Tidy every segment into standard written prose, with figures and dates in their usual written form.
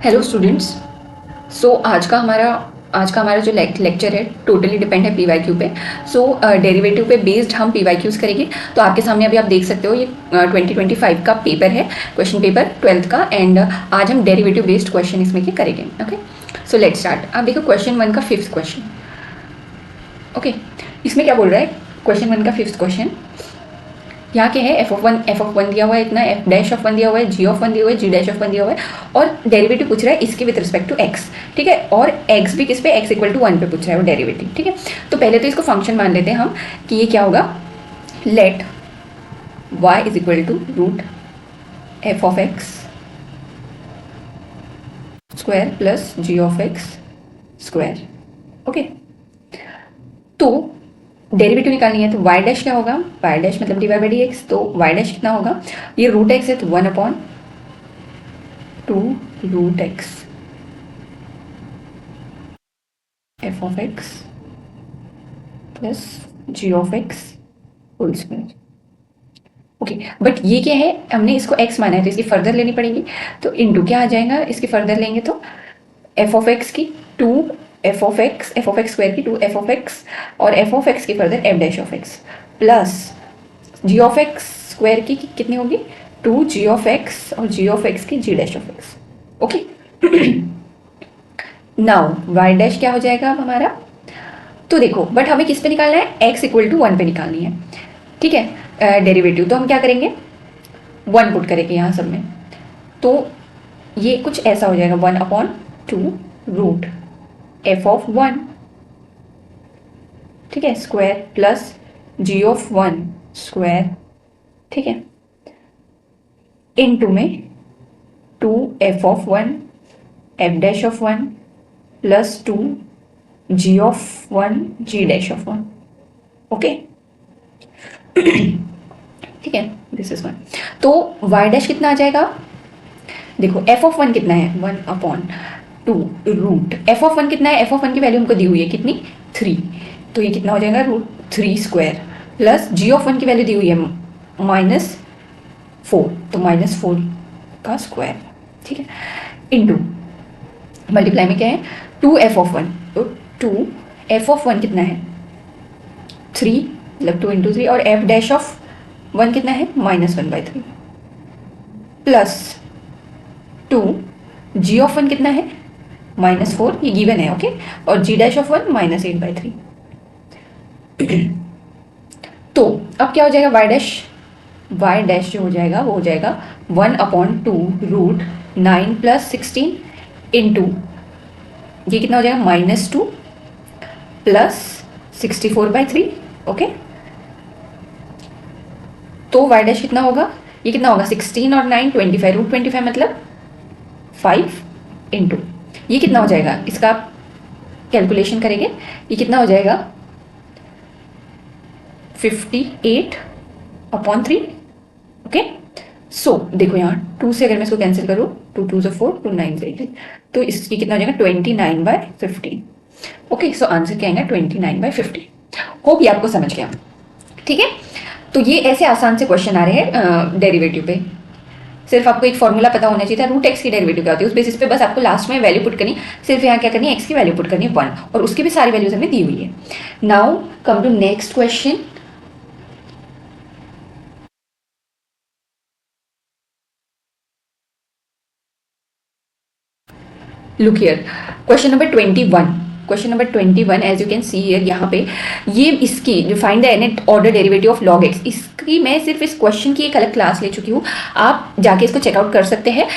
Hello students. आज का हमारा जो लेक्चर है टोटली डिपेंड है पीवाईक्यू पे। डेरिवेटिव पे बेस्ड हम पीवाईक्यूज करेंगे। तो आपके सामने अभी आप देख सकते हो ये 2025 का पेपर है, क्वेश्चन पेपर 12th का। एंड आज हम डेरिवेटिव बेस्ड क्वेश्चन इसमें के करेंगे। Okay, so let's start. आप देखो क्वेश्चन 1 का 5th क्वेश्चन। ओके, इसमें क्या बोल रहा है? क्वेश्चन 1 का 5th क्वेश्चन यहाँ के है एफ ऑफ वन दिया हुआ है इतना, एफ डैश ऑफ वन दिया हुआ है, जी ऑफ वन दिया हुआ है, जी डैश ऑफ वन दिया हुआ है, और डेरिवेटिव पूछ रहा है इसके विद रिस्पेक्ट टू एक्स। ठीक है, और एक्स भी किस पे, एक्स इक्वल टू 1 पे पूछ रहा है वो डेरिवेटिव। ठीक है, तो पहले तो इसको फंक्शन मान लेते हैं हम कि ये क्या होगा, let y is equal to root F of X square plus G of X square. Okay, तो डेरिवेटिव निकालनी है तो y डैश क्या होगा, y डैश मतलब D Y by D x. तो y डैश कितना होगा, ये रूट एक्स है तो 1/2 root X F of X plus G of X whole square. Okay, but ये क्या है, हमने इसको x माना है तो इसकी फर्दर लेनी पड़ेगी। तो इंटू क्या आ जाएगा, इसकी फर्दर लेंगे तो एफ ऑफ एक्स की 2 एफ ऑफ एक्स स्क्वायर की 2 एफ ऑफ एक्स, और एफ ऑफ एक्स की further F dash of X plus G of X square की कितनी होगी 2 जी ऑफ एक्स, और जी ऑफ एक्स की G dash of X. Okay, now Y dash क्या हो जाएगा अब हमारा, तो देखो बट हमें किस पे निकालना है, एक्स इक्वल टू 1 पे निकालनी है। ठीक है, डेरिवेटिव तो हम क्या करेंगे, 1 पुट करेंगे यहाँ सब में। तो ये कुछ ऐसा हो जाएगा 1/2 रूट एफ ऑफ 1, ठीक है, square plus G of 1 square, ठीक है, इनटू में 2 F of 1 F dash of 1 plus 2 G of 1 G dash of 1। Okay, ठीक है, दिस इज 1। तो y डैश कितना आ जाएगा, देखो एफ ऑफ 1 कितना है 1/2 रूट एफ ऑफ 1 कितना है, एफ ऑफ 1 की वैल्यू हमको दी हुई है कितनी 3, तो ये कितना हो जाएगा root 3 square plus G of 1 की वैल्यू दी हुई है -4, तो -4 का स्क्वायर। ठीक है, इनटू मल्टीप्लाई में क्या है 2 एफ ऑफ 1, तो 2 एफ ऑफ 1 कितना है 3, मतलब 2 × 3, और एफ डैश ऑफ 1 कितना है -1/3 प्लस 2 जी ऑफ 1 कितना है -4, ये गिवन है। ओके, और जी डैश ऑफ 1 -8/3। तो अब क्या हो जाएगा y डैश जो हो जाएगा वो हो जाएगा 1/2 रूट 9 + 16 इंटू ये कितना हो जाएगा -2 प्लस 64/3। ओके, तो y डैश कितना होगा, ये कितना होगा 16 और 9 25, रूट 25 मतलब 5 इंटू ये कितना हो जाएगा, इसका आप कैलकुलेशन करेंगे, ये कितना हो जाएगा 58/3। ओके, सो देखो यहाँ 2 से अगर मैं इसको कैंसिल करूँ 2 2 = 4, 2 9 = 18, तो इसकी कितना हो जाएगा 29/15। ओके, सो आंसर क्या आएगा 29/15। होप ये आपको समझ गया। ठीक है, तो ये ऐसे आसान से क्वेश्चन आ रहे हैं डेरिवेटिव पे। सिर्फ आपको एक फॉर्मूला पता होना चाहिए था, रूट एक्स की डेरिवेटिव क्या होती है, उस बेसिस पे बस आपको लास्ट में वैल्यू पुट करनी, सिर्फ यहाँ क्या करनी है एक्स की वैल्यू पुट करनी है 1, और उसकी भी सारी वैल्यूज हमें दी हुई है। Now come to next question. Look here, question number 21 as you can see here, यहाँ पे ये इसकी जो find the nth order derivative of log x, इसकी मैं सिर्फ इस क्वेश्चन की एक अलग क्लास ले चुकी हूँ, आप जाके इसको चेकआउट कर सकते हैं।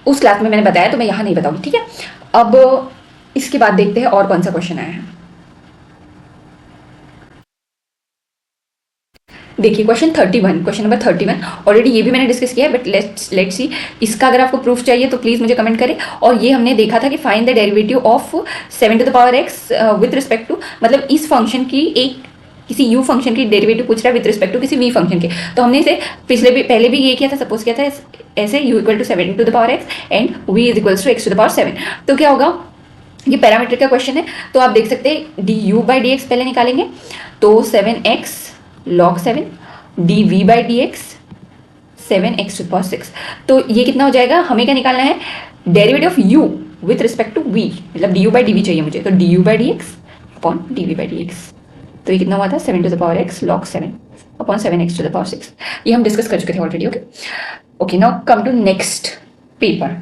उस क्लास में मैंने बताया तो मैं यहाँ नहीं बताऊँगी। ठीक है, अब इसके बाद देखते हैं और कौन सा क्वेश्चन आया है। देखिए क्वेश्चन नंबर 31 ऑलरेडी ये भी मैंने डिस्कस किया है, बट लेट्स सी इसका अगर आपको प्रूफ चाहिए तो प्लीज़ मुझे कमेंट करें। और ये हमने देखा था कि find the derivative of 7⁻x with respect to, मतलब इस फंक्शन की एक किसी u फंक्शन की डेरिवेटिव पूछ रहा है विद रिस्पेक्ट टू किसी v फंक्शन के। तो हमने इसे पहले भी ये किया था, सपोज किया था ऐसे u = 7⁻x and v = x⁻7। तो क्या होगा, ये पैरामीटर का क्वेश्चन है, तो आप देख सकते हैं du/dx पहले निकालेंगे, तो 7x log 7 dv/dx 7x to the power 6। तो ये कितना हो जाएगा, हमें क्या निकालना है, derivative of u with respect to v, मतलब du बाई डी चाहिए मुझे, तो du by D X upon D by D x. तो ये कितना हुआ था, 7 to the power x log 7 upon 7x to the power 6। ये हम डिस्कस कर चुके थे already. Okay okay, now come to next paper.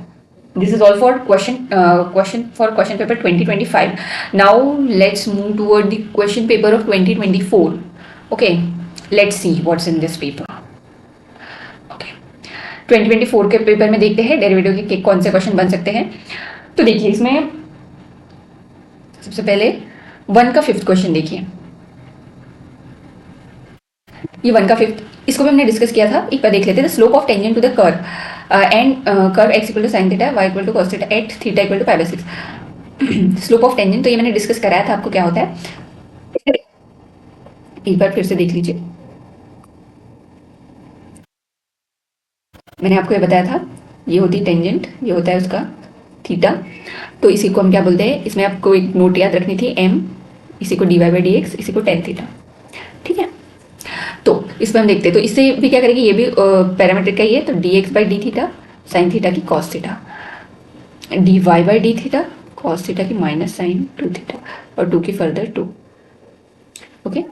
This is all for question paper 2025. Now let's move toward the question paper of 2024. Okay, let's see what's in this paper. Okay, 2024 के paper में देखते हैं derivative के कौन से question बन सकते हैं। तो देखिए इसमें सबसे पहले 1 का 5th क्वेश्चन देखिए। ये 1 का 5th, इसको भी हमने डिस्कस किया था, एक बार देख लेते हैं। Slope of tangent to the curve and curve x equal to sine theta, y equal to cos theta at theta equal to pi by 6। Slope of tangent, तो ये मैंने डिस्कस कराया था आपको क्या होता है, एक बार फिर से देख लीजिए। मैंने आपको ये बताया था, ये होती टेंजेंट, ये होता है उसका थीटा। तो इसी को हम क्या बोलते हैं, इसमें आपको एक नोट याद रखनी थी, m, इसी को dy बाई डी एक्स, इसी को tan थीटा। ठीक है, तो इस पर हम देखते हैं। तो इससे भी क्या करेंगे, ये भी पैरामीट्रिक का ही है, तो dx by D theta sine theta की cos theta, dy by D theta cos theta की माइनस साइन 2 थीटा, और 2 की फर्दर 2। ओके,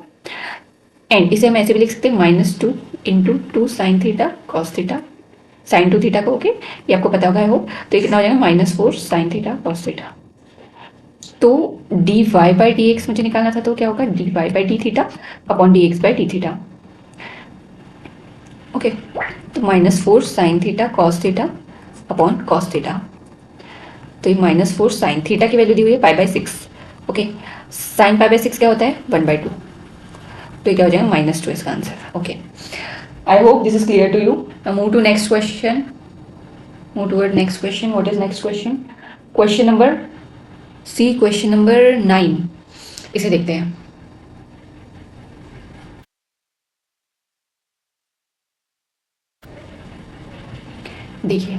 एंड इसे हम ऐसे भी लिख सकते हैं -2 into 2 sine theta cos theta, sine 2 theta को। ओके, ये आपको पता होगा हो। तो ये कितना हो जाएगा, -4 साइन थीटा कॉस थीटा। तो dy बाई डी एक्स मुझे निकालना था, तो क्या होगा, dy by D theta upon dx by D theta. Okay, तो -4 sign theta cos theta upon cos theta. तो ये -4 साइन थीटा की वैल्यू दी हुई है पाई by 6। Okay, sine pi by 6 क्या होता है, 1/2। तो ये क्या हो जाएगा, -2 इसका answer. Okay, I hope this is clear to you. Move to next question, move toward next question. What is next question, question number C, question number 9, इसे देखते हैं। देखिए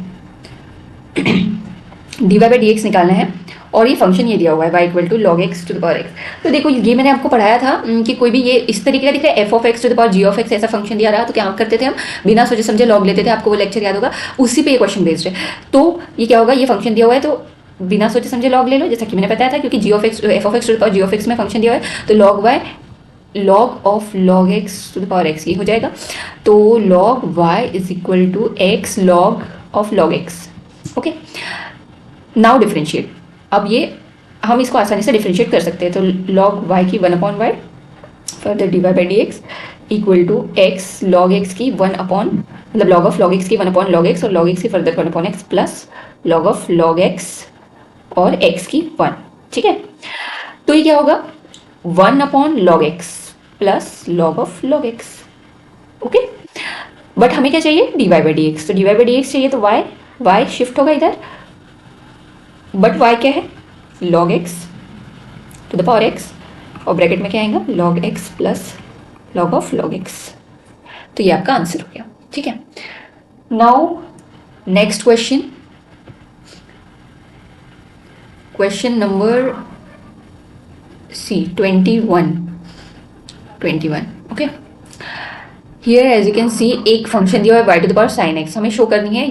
dy बाई डी एक्स निकालना है, और ये फंक्शन ये दिया हुआ है y equal to log X to the power X. तो देखो ये मैंने आपको पढ़ाया था कि कोई भी ये इस तरीके का दिख रहा है, F of X to the power G of X ऐसा फंक्शन दिया रहा, तो क्या करते थे हम, बिना सोचे समझे लॉग लेते थे। आपको वो लेक्चर याद होगा, उसी पे ये क्वेश्चन बेस्ड है। तो ये क्या होगा, ये फंक्शन दिया हुआ है, तो बिना सोचे समझे लॉग ले लो, जैसा कि मैंने बताया था, क्योंकि G of X, F of X to the power G of X में फंक्शन दिया हुआ है, तो log Y log of log X to the power X ये हो जाएगा। तो log Y is equal to X log of log X. Okay, now differentiate. अब ये हम इसको आसानी से डिफरेंशिएट कर सकते हैं। तो लॉग वाई की 1/y further dy by D x equal to X log X की 1 अपॉन, मतलब लॉग ऑफ लॉग एक्स की 1 अपॉन लॉग एक्स, और लॉग एक्स की further 1 upon x plus log of log x और x की 1। ठीक है, तो ये क्या होगा, 1 upon log x plus log of log X. Okay, but हमें क्या चाहिए, dy बाई डी एक्स। तो dy बाई डी एक्स चाहिए, तो y शिफ्ट होगा इधर, बट y क्या है, log x to the power x, और ब्रैकेट में क्या आएगा, log x plus log of log x। तो ये आपका आंसर हो गया। ठीक है, now next question, question number C 21। Okay, here as you can see एक फंक्शन दिया हुआ है y to the power sine x, हमें शो करनी है,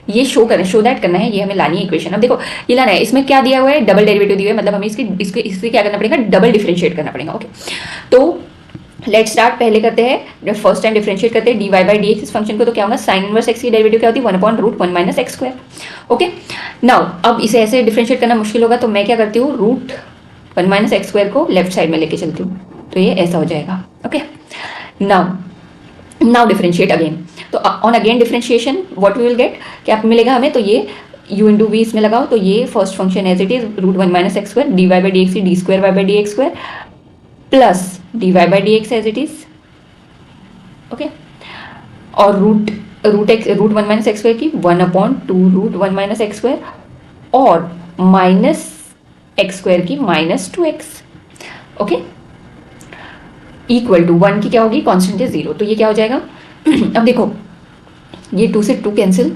ये शो दैट करना है, ये हमें लानी है इक्वेशन। अब देखो ये लाना है, इसमें क्या दिया हुआ है, डबल डेरिवेटिव दिया हुआ है, मतलब हमें इसके क्या करना पड़ेगा, डबल डिफरेंशिएट करना पड़ेगा। ओके, तो लेट स्टार्ट, पहले करते हैं, फर्स्ट टाइम डिफरेंशिएट करते हैं dy बाई डी एक्स इस फंक्शन को। तो क्या होगा, साइन इनवर्स x की डेरिवेटिव क्या होती है, 1/√1 minus x square. Okay, now अब इसे ऐसे डिफरेंशिएट करना मुश्किल होगा, तो मैं क्या करती हूँ, √1 माइनस एक्स स्क्वायर को लेफ्ट साइड में लेके चलती हूँ, तो ये ऐसा हो जाएगा। Okay, now differentiate again. तो on again differentiation what we will get, क्या मिलेगा हमें, तो ये u इंटू वी इसमें लगाओ, तो ये first function as it is √1 minus x square dy by D X D square Y by D x square plus dy by D x as it is. Okay, और √1 minus x square की 1/2 √1 minus x square, और minus x square की -2x। Okay, equal to 1 की क्या होगी, constant है 0, तो ये क्या हो जाएगा अब देखो ये 2 से 2 कैंसिल,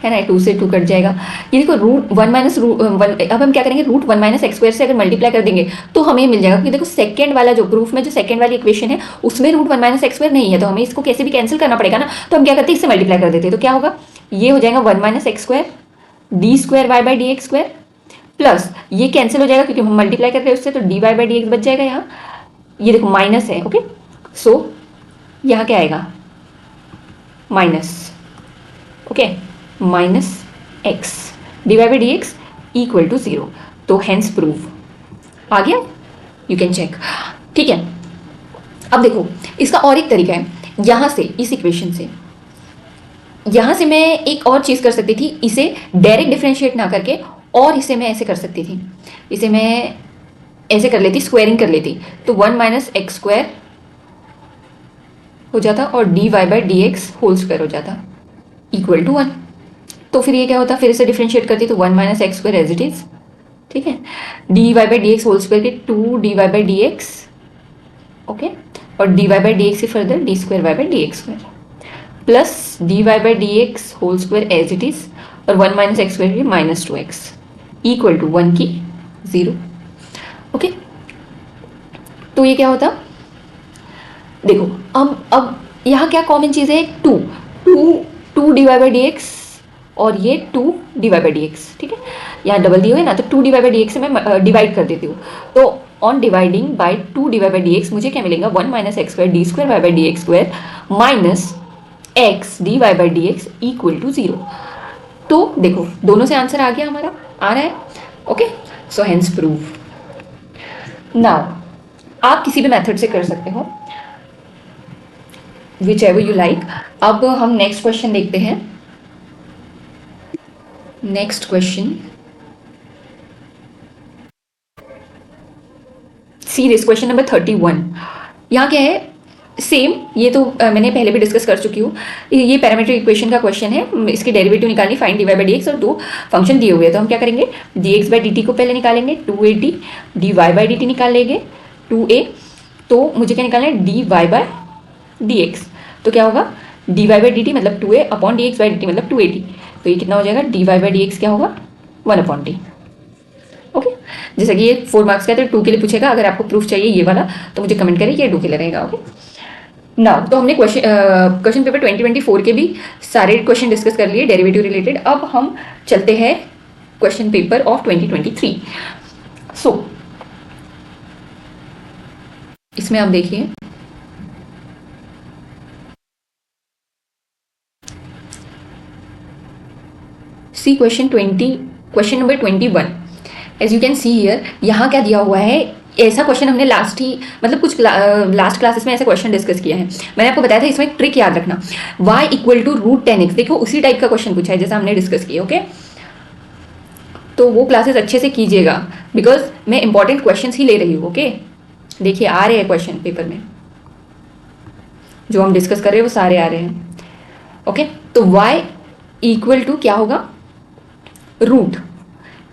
है ना, 2 से 2 कट जाएगा। ये देखो रूट 1 माइनस रूट 1, अब हम क्या करेंगे, रूट 1 माइनस एक्स स्क्वायर से अगर मल्टीप्लाई कर देंगे तो हमें मिल जाएगा, क्योंकि देखो सेकंड वाला जो प्रूफ में जो सेकंड वाली इक्वेशन है उसमें रूट 1 माइनस एक्स स्क्वायर नहीं है, तो हमें इसको कैसे भी कैंसिल करना पड़ेगा ना, तो हम क्या करते हैं, इससे मल्टीप्लाई कर देते हैं। तो क्या होगा, ये हो जाएगा 1 minus x square D square Y by D x square, plus ये कैंसिल हो जाएगा क्योंकि हम मल्टीप्लाई कर रहे हैं उससे, तो d Y by D x बच जाएगा यहाँ। ये देखो माइनस है, ओके, सो यहाँ क्या आएगा, minus, okay, minus x d Y by D x equal to 0। तो हैंस प्रूव आ गया, यू कैन चेक, ठीक है। अब देखो इसका और एक तरीका है, यहाँ से इस इक्वेशन से, यहाँ से मैं एक और चीज़ कर सकती थी, इसे डायरेक्ट डिफरेंशिएट ना करके, और इसे मैं ऐसे कर सकती थी, इसे मैं ऐसे कर लेती, स्क्वायरिंग कर लेती, तो 1 माइनस एक्स स्क्वायर हो जाता और D Y by D x whole square हो जाता इक्वल टू 1। तो फिर ये क्या होता, फिर इसे डिफरेंशिएट करती तो 1 minus x square as it is, ठीक है, D Y by D x whole square के 2 D Y by D x, okay, और D Y by D x से further D square Y by D x square, plus D Y by D x whole square as it is, और 1 minus x square की minus 2x equal to 1 की 0, okay. तो ये क्या होता, देखो अब यहाँ क्या कॉमन चीज़ है, 2 D Y by D x और ये 2 D Y by D x, ठीक है, यहाँ डबल दिए हुए ना, तो 2 D Y by D x से मैं डिवाइड कर देती हूँ, तो on dividing by 2 D Y by D x मुझे क्या मिलेगा, 1 minus x square D square Y by D x square minus x d Y by D x equal to 0। तो देखो दोनों से आंसर आ गया हमारा, आ रहा है, ओके, सो हेंस प्रूव। नाउ आप किसी भी मेथड से कर सकते हो, विच एवर यू लाइक। अब हम नेक्स्ट क्वेश्चन देखते हैं। Next question, see this question number 31। यहाँ क्या है, सेम, ये तो मैंने पहले भी डिस्कस कर चुकी हूँ, ये पैरामीट्रिक इक्वेशन का क्वेश्चन है, इसकी डेरिवेटिव निकालनी, find d Y by D x, और 2 फंक्शन दिए हुए हैं, तो हम क्या करेंगे, d x by d t को पहले निकालेंगे, 2a d Y by d t निकाल लेंगे 2a, तो मुझे क्या निकालना है, D Y by D x, तो क्या होगा, d Y by d t मतलब 2a upon d x by d t मतलब 2at, तो ये कितना हो जाएगा, d Y by D x क्या होगा, 1 अपॉन टी, ओके। जैसा कि ये 4 मार्क्स का है तो 2 के लिए पूछेगा, अगर आपको प्रूफ चाहिए ये वाला तो मुझे कमेंट करें, ये 2 के लिए रहेगा, ओके। नाउ तो हमने क्वेश्चन पेपर 2024 के भी सारे क्वेश्चन डिस्कस कर लिए डेरिवेटिव रिलेटेड। अब हम चलते हैं क्वेश्चन पेपर ऑफ 2023। सो इसमें आप देखिए, see question number 21। As you can see here, यहाँ क्या दिया हुआ है, ऐसा क्वेश्चन हमने कुछ लास्ट क्लासेस में ऐसा क्वेश्चन डिस्कस किया है। मैंने आपको बताया था, इसमें एक ट्रिक याद रखना, y equal to root 10x, देखो उसी टाइप का क्वेश्चन पूछा है जैसा हमने डिस्कस किया, ओके। तो वो क्लासेस अच्छे से कीजिएगा, बिकॉज मैं इंपॉर्टेंट क्वेश्चन ही ले रही हूँ, ओके। देखिए आ रहे हैं क्वेश्चन पेपर में, जो हम डिस्कस कर रहे हैं वो सारे आ रहे हैं, ओके। तो y इक्वल टू क्या होगा, रूट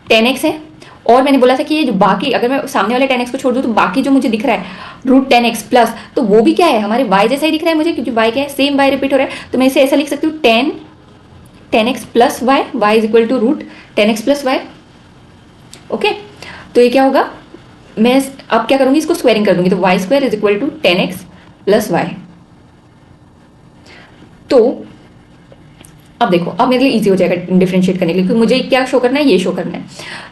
10x है, और मैंने बोला था कि ये जो बाकी, अगर मैं सामने वाले 10x को छोड़ दूँ तो बाकी जो मुझे दिख रहा है रूट 10x प्लस, तो वो भी क्या है, हमारे y जैसा ही दिख रहा है मुझे, क्योंकि y क्या है, सेम y रिपीट हो रहा है, तो मैं इसे ऐसा लिख सकती हूँ 10x plus y is equal to root 10x plus y, okay. तो ये क्या होगा, मैं अब क्या करूँगी, इसको स्क्वायरिंग कर दूंगी, तो y square is equal to 10x plus y। तो अब देखो, अब मेरे लिए इजी हो जाएगा डिफरेंशिएट करने के लिए, क्योंकि मुझे क्या शो करना है, ये शो करना है।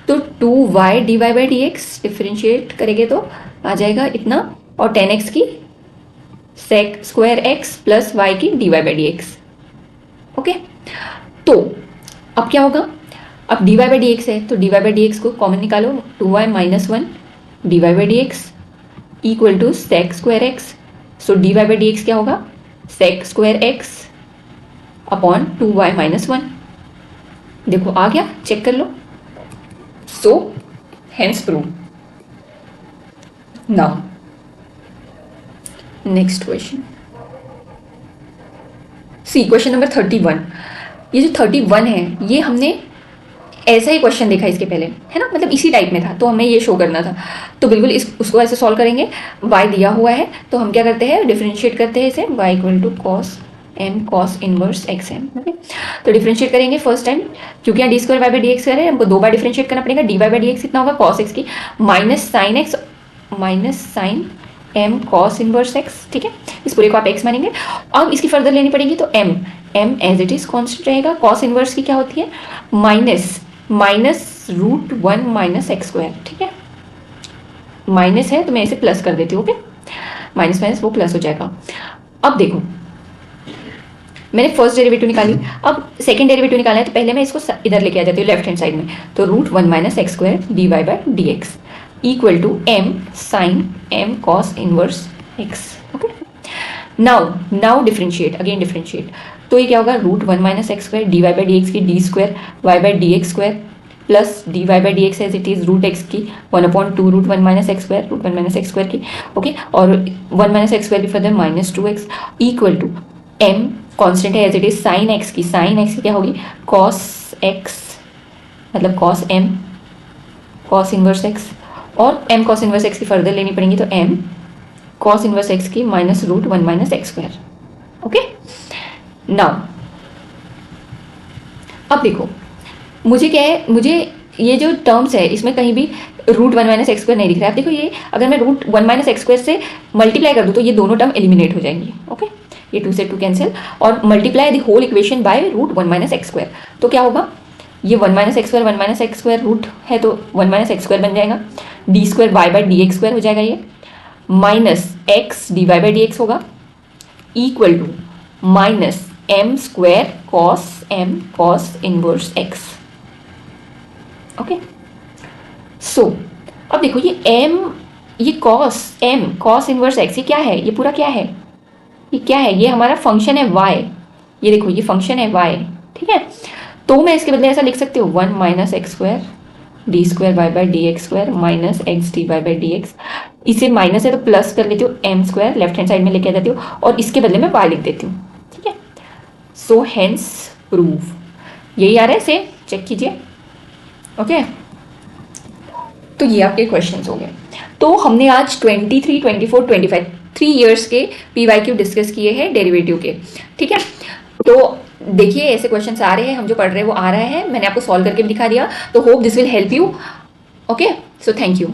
तो 2y d Y by D x differentiate करेंगे तो आ जाएगा इतना, और 10x की sec square x plus y की d Y by D x, okay. तो अब क्या होगा, अब d Y by D x है, तो d Y by D x को कॉमन निकालो, 2y minus 1 d Y by D x equal to sec square x, so d Y by D x क्या होगा, sec square X upon 2y minus 1। देखो आ गया, check कर लो, so hence prove. Now next question, see question number 31। ये जो 31 है, ये हमने ऐसा ही क्वेश्चन देखा इसके पहले, है ना, मतलब इसी टाइप में था, तो हमें ये शो करना था, तो बिल्कुल उसको ऐसे सॉल्व करेंगे। y दिया हुआ है तो हम क्या करते हैं, डिफरेंशिएट करते हैं इसे, y equal to cos m cos inverse x m. Okay, तो डिफरेंशिएट करेंगे फर्स्ट टाइम, क्योंकि यहाँ d square Y by D x है, हमको 2 बार डिफरेंशिएट करना पड़ेगा। D Y by D x कितना होगा, कॉस एक्स की minus sine x minus sine m cos inverse x. ठीक है, इस पूरे को आप एक्स मानेंगे। अब इसकी फर्दर लेनी पड़ेगी, तो m m as it is constant रहेगा। कॉस इनवर्स की क्या होती है, minus root 1 minus x square. ठीक है, माइनस है तो मैं इसे प्लस कर देती हूँ। ओके, माइनस माइनस वो प्लस हो जाएगा। अब देखो, मैंने फर्स्ट डेरिवेटिव निकाली, अब सेकंड डेरिवेटिव निकालना है, तो पहले मैं इसको इधर लेके आ जाती हूँ लेफ्ट हैंड साइड में। तो root 1 minus x square d Y by D x equal to m sine m cos inverse x. Okay, now differentiate, again differentiate. तो ये क्या होगा, root 1 minus x square d Y by D x की d square Y by D x square plus D Y by D x as it is root x की 1/2 root 1 minus x square root 1 minus x square की। Okay, और 1 minus x square की further minus 2x equal to m constant है as it is sine x की क्या होगी, cos x मतलब cos m cos inverse x, और m cos inverse x की फर्दर लेनी पड़ेंगी, तो एम कॉस इनवर्स एक्स की minus root 1 minus x square. Okay, now अब देखो, मुझे क्या है, मुझे ये जो टर्म्स है इसमें कहीं भी रूट 1 माइनस एक्स स्क्वायर नहीं दिख रहा है। आप देखो, ये अगर मैं रूट 1 माइनस एक्स स्क्वायर से मल्टीप्लाई कर दूँ तो ये दोनों टर्म एलिमिनेट हो जाएंगी। ओके, ये 2 से 2 कैंसिल, और multiply the whole equation by root 1 minus x square. तो क्या होगा, ये 1 माइनस एक्स स्क्वायर रूट है तो 1 माइनस एक्स स्क्वायर बन जाएगा, d square Y by D x square हो जाएगा, ये minus x d Y by D x होगा equal to minus m square cos m cos inverse x. Okay, so अब देखो, ये एम ये cos m cos inverse x, ये क्या है, ये पूरा क्या है, ये क्या है, ये हमारा फंक्शन है y। ये देखो, ये फंक्शन है y। ठीक है, तो मैं इसके बदले ऐसा लिख सकती हूँ 1 minus x square D square Y by D x square minus x d Y by D x. इसे माइनस है तो प्लस कर लेती हूँ, m square left hand side में लेके आ जाती हूँ, और इसके बदले में y लिख देती हूँ। ठीक है, सो हेंस प्रूव, यही आ रहा है, सेम चेक कीजिए। ओके, तो ये आपके क्वेश्चंस हो गए। तो हमने आज 23, 24, 25 3 इयर्स के PYQ डिस्कस किए हैं डेरिवेटिव के। ठीक है, तो देखिए ऐसे क्वेश्चंस आ रहे हैं, हम जो पढ़ रहे हैं वो आ रहा है, मैंने आपको सॉल्व करके भी दिखा दिया। तो hope this will help you. Okay, so thank you.